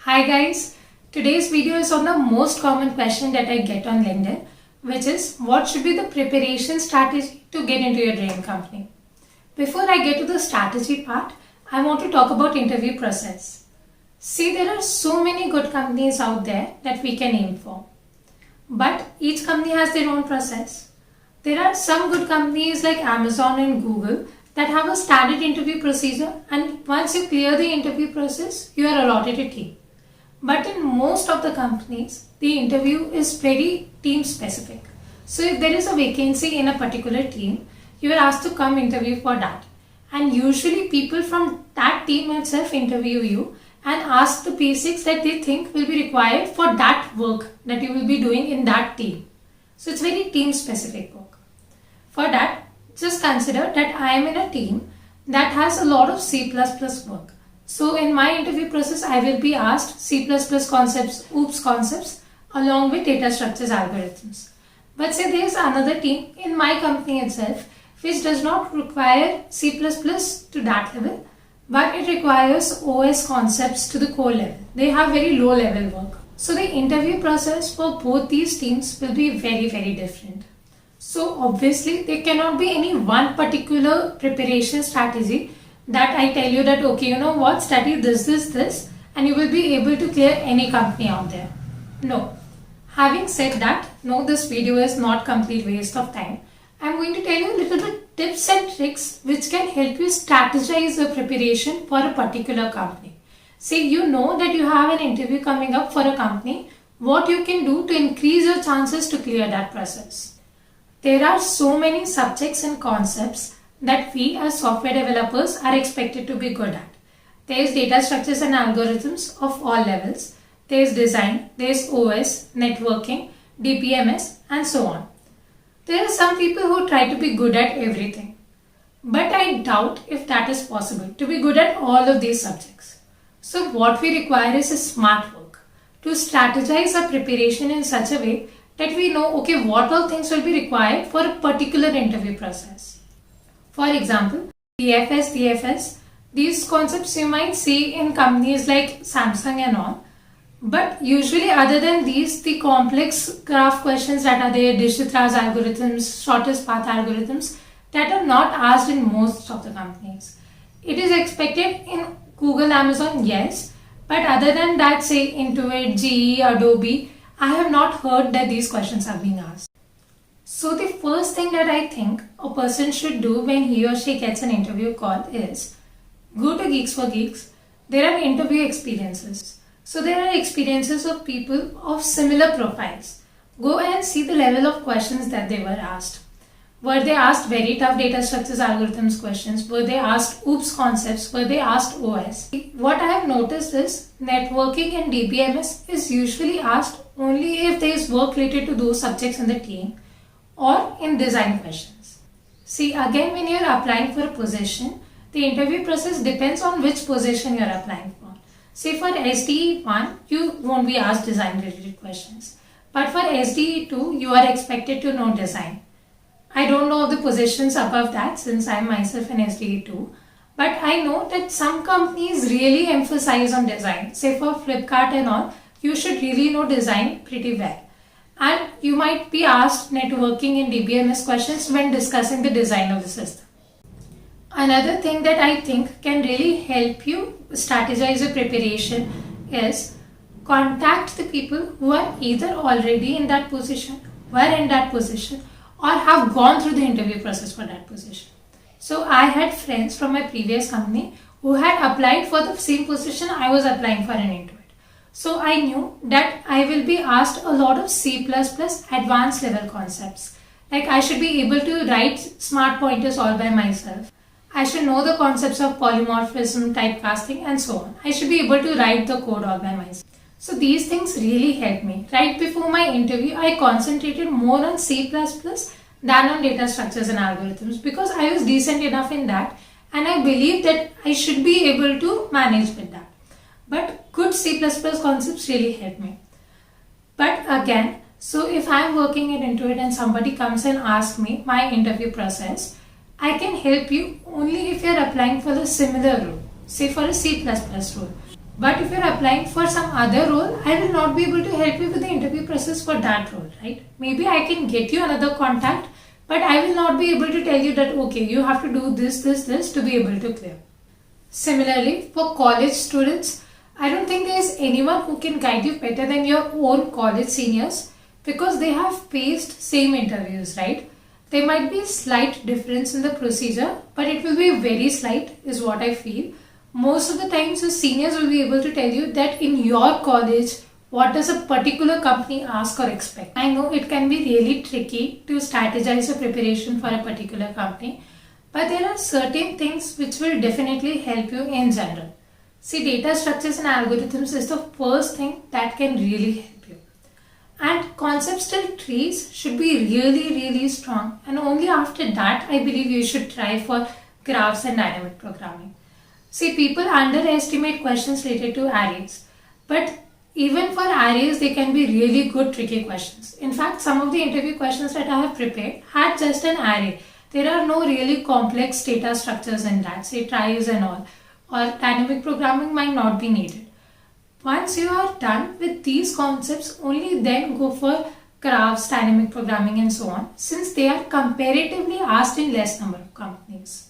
Hi guys, today's video is on the most common question that I get on LinkedIn, which is what should be the preparation strategy to get into your dream company. Before I get to the strategy part, I want to talk about interview process. See, there are so many good companies out there that we can aim for, but each company has their own process. There are some good companies like Amazon and Google that have a standard interview procedure, and once you clear the interview process, you are allotted a team. But in most of the companies, the interview is very team specific. So if there is a vacancy in a particular team, you are asked to come interview for that. And usually people from that team itself interview you and ask the basics that they think will be required for that work that you will be doing in that team. So it's very team specific work. For that, just consider that I am in a team that has a lot of C++ work. So in my interview process, I will be asked C++ concepts, OOPS concepts, along with data structures algorithms. But say there is another team in my company itself, which does not require C++ to that level, but it requires OS concepts to the core level. They have very low level work. So the interview process for both these teams will be very, very different. So obviously there cannot be any one particular preparation strategy that I tell you that, okay, you know what, study this, and you will be able to clear any company out there. No. Having said that, no, this video is not complete waste of time. I'm going to tell you a little bit tips and tricks which can help you strategize the preparation for a particular company. Say you know that you have an interview coming up for a company, what you can do to increase your chances to clear that process. There are so many subjects and concepts that we as software developers are expected to be good at. There is data structures and algorithms of all levels. There is design, there is OS, networking, DBMS, and so on. There are some people who try to be good at everything. But I doubt if that is possible, to be good at all of these subjects. So what we require is a smart work to strategize our preparation in such a way that we know, okay, what all things will be required for a particular interview process. For example, DFS, these concepts you might see in companies like Samsung and all. But usually other than these, the complex graph questions that are there, Dishittra's algorithms, shortest path algorithms, that are not asked in most of the companies. It is expected in Google, Amazon, yes. But other than that, say Intuit, GE, Adobe, I have not heard that these questions are being asked. So the first thing that I think a person should do when he or she gets an interview call is go to Geeks for Geeks. There are interview experiences. So there are experiences of people of similar profiles. Go and see the level of questions that they were asked. Were they asked very tough data structures algorithms questions? Were they asked OOPS concepts? Were they asked OS? What I have noticed is networking and DBMS is usually asked only if there is work related to those subjects in the team, or in design questions. See, again, when you are applying for a position, the interview process depends on which position you are applying for. Say for SDE1, you won't be asked design related questions. But for SDE2, you are expected to know design. I don't know the positions above that since I am myself in SDE2. But I know that some companies really emphasize on design. Say for Flipkart and all, you should really know design pretty well. And you might be asked networking and DBMS questions when discussing the design of the system. Another thing that I think can really help you strategize your preparation is contact the people who are either already in that position, were in that position, or have gone through the interview process for that position. So I had friends from my previous company who had applied for the same position I was applying for an interview. So I knew that I will be asked a lot of C++ advanced level concepts. Like I should be able to write smart pointers all by myself. I should know the concepts of polymorphism, typecasting, and so on. I should be able to write the code all by myself. So these things really helped me. Right before my interview, I concentrated more on C++ than on data structures and algorithms because I was decent enough in that and I believed that I should be able to manage with that. But good C++ concepts really help me. But again, so if I'm working at Intuit and somebody comes and asks me my interview process, I can help you only if you're applying for a similar role, say for a C++ role. But if you're applying for some other role, I will not be able to help you with the interview process for that role, right? Maybe I can get you another contact, but I will not be able to tell you that, okay, you have to do this to be able to clear. Similarly, for college students, I don't think there is anyone who can guide you better than your own college seniors, because they have faced same interviews, right? There might be slight difference in the procedure, but it will be very slight is what I feel. Most of the times the seniors will be able to tell you that in your college, what does a particular company ask or expect. I know it can be really tricky to strategize a preparation for a particular company, but there are certain things which will definitely help you in general. See, data structures and algorithms is the first thing that can really help you. And conceptual trees should be really strong, and only after that I believe you should try for graphs and dynamic programming. See, people underestimate questions related to arrays, but even for arrays they can be really good tricky questions. In fact, some of the interview questions that I have prepared had just an array. There are no really complex data structures in that, say tries and all, or dynamic programming might not be needed. Once you are done with these concepts, only then go for graphs, dynamic programming and so on, since they are comparatively asked in less number of companies.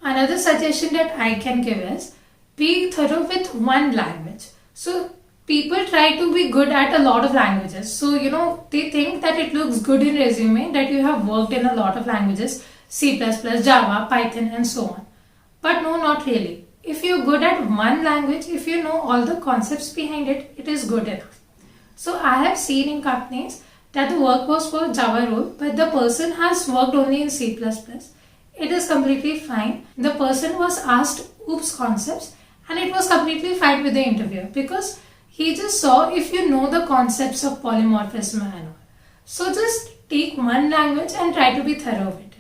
Another suggestion that I can give is be thorough with one language. So people try to be good at a lot of languages. So they think that it looks good in resume that you have worked in a lot of languages, C++, Java, Python and so on. But no, not really. If you're good at one language, if you know all the concepts behind it, it is good enough. So I have seen in companies that the work was for Java role, but the person has worked only in C++. It is completely fine. The person was asked OOPS concepts and it was completely fine with the interviewer, because he just saw if you know the concepts of polymorphism and all. So just take one language and try to be thorough with it.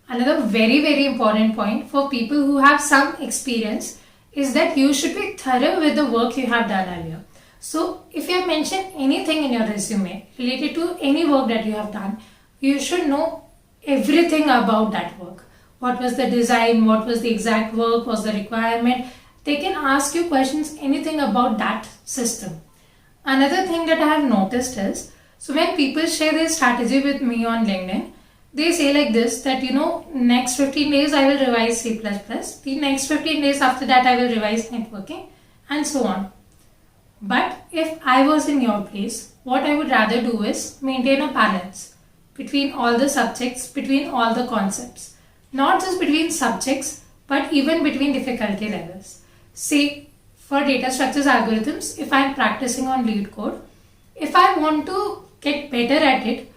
Another very important point for people who have some experience is that you should be thorough with the work you have done earlier. So if you have mentioned anything in your resume related to any work that you have done, you should know everything about that work. What was the design, what was the exact work, what was the requirement. They can ask you questions, anything about that system. Another thing that I have noticed is, so when people share their strategy with me on LinkedIn, they say like this, that next 15 days I will revise C++, the next 15 days after that I will revise networking and so on. But if I was in your place, what I would rather do is maintain a balance between all the subjects, between all the concepts. Not just between subjects, but even between difficulty levels. Say, for data structures algorithms, if I am practicing on LeetCode, if I want to get better at it,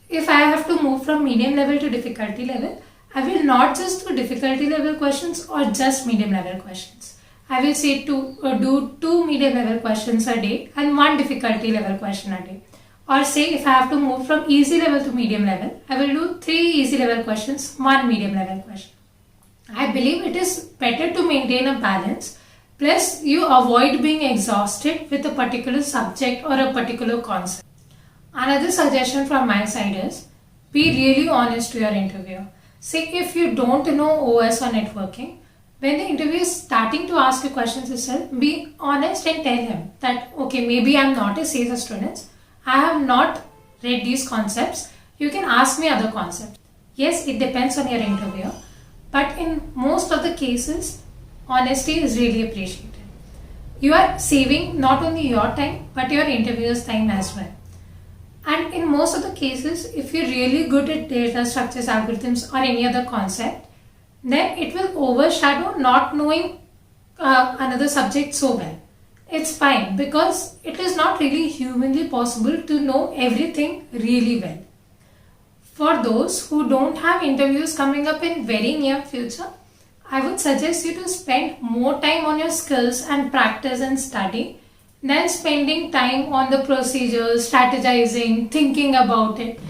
if I have to move from medium level to difficulty level, I will not just do difficulty level questions or just medium level questions. I will say to do 2 medium level questions a day and 1 difficulty level question a day. Or say if I have to move from easy level to medium level, I will do 3 easy level questions, 1 medium level question. I believe it is better to maintain a balance, plus you avoid being exhausted with a particular subject or a particular concept. Another suggestion from my side is be really honest to your interviewer. Say if you don't know OS or networking, when the interviewer is starting to ask you questions itself, be honest and tell him that okay, maybe I'm not a CSS student, I have not read these concepts, you can ask me other concepts. Yes, it depends on your interviewer, but in most of the cases, honesty is really appreciated. You are saving not only your time, but your interviewer's time as well. And in most of the cases, if you're really good at data structures, algorithms or any other concept, then it will overshadow not knowing another subject so well. It's fine, because it is not really humanly possible to know everything really well. For those who don't have interviews coming up in very near future, I would suggest you to spend more time on your skills and practice and study than spending time on the procedures, strategizing, thinking about it.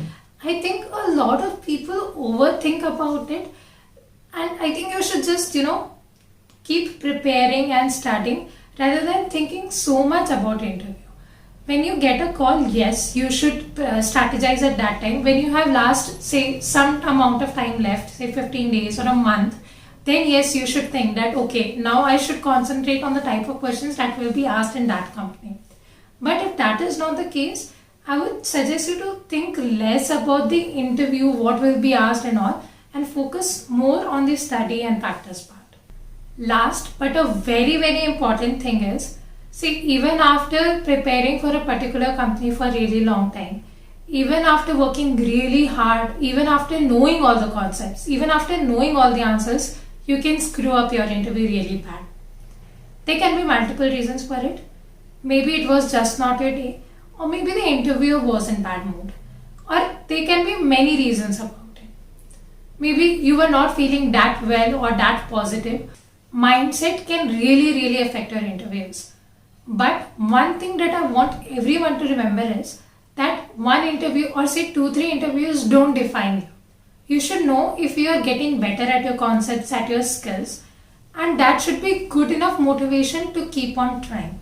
I think a lot of people overthink about it, and I think you should just, keep preparing and studying rather than thinking so much about interview. When you get a call, yes, you should strategize at that time. When you have last, say, some amount of time left, say 15 days or a month, then yes, you should think that okay, now I should concentrate on the type of questions that will be asked in that company. But if that is not the case, I would suggest you to think less about the interview, what will be asked and all, and focus more on the study and practice part. Last but a very very important thing is, see, even after preparing for a particular company for a really long time, even after working really hard, even after knowing all the concepts, even after knowing all the answers, you can screw up your interview really bad. There can be multiple reasons for it. Maybe it was just not your day, or maybe the interviewer was in bad mood, or there can be many reasons about it. Maybe you were not feeling that well or that positive. Mindset can really affect your interviews. But one thing that I want everyone to remember is that one interview or say 2-3 interviews don't define you. You should know if you are getting better at your concepts, at your skills, and that should be good enough motivation to keep on trying.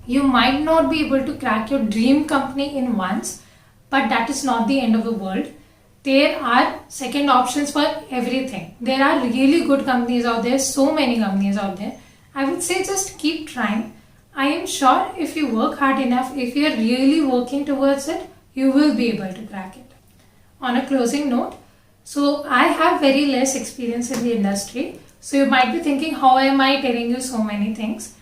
You might not be able to crack your dream company in once, but that is not the end of the world. There are second options for everything. There are really good companies out there, so many companies out there. I would say just keep trying. I am sure if you work hard enough, if you are really working towards it, you will be able to crack it. On a closing note, so I have very less experience in the industry. So you might be thinking, how am I telling you so many things?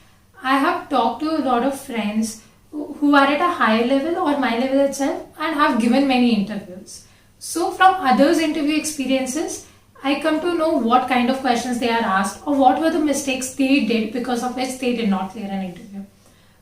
I have talked to a lot of friends who are at a higher level or my level itself and have given many interviews. So from others' interview experiences, I come to know what kind of questions they are asked or what were the mistakes they did because of which they did not clear an interview.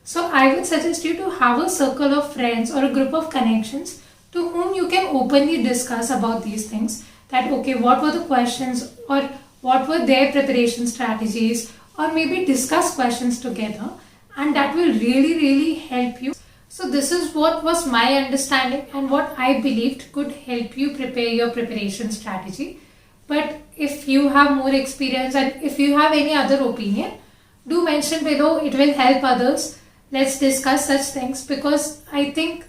So I would suggest you to have a circle of friends or a group of connections to whom you can openly discuss about these things. That okay, what were the questions or what were their preparation strategies, or maybe discuss questions together, and that will really help you. So this is what was my understanding and what I believed could help you prepare your preparation strategy. But if you have more experience and if you have any other opinion, do mention below. It will help others. Let's discuss such things, because I think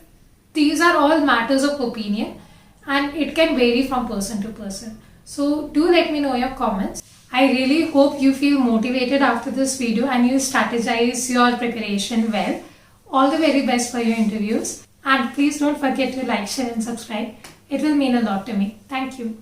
these are all matters of opinion and it can vary from person to person. So do let me know your comments. I really hope you feel motivated after this video and you strategize your preparation well. All the very best for your interviews, and please don't forget to like, share and subscribe. It will mean a lot to me. Thank you.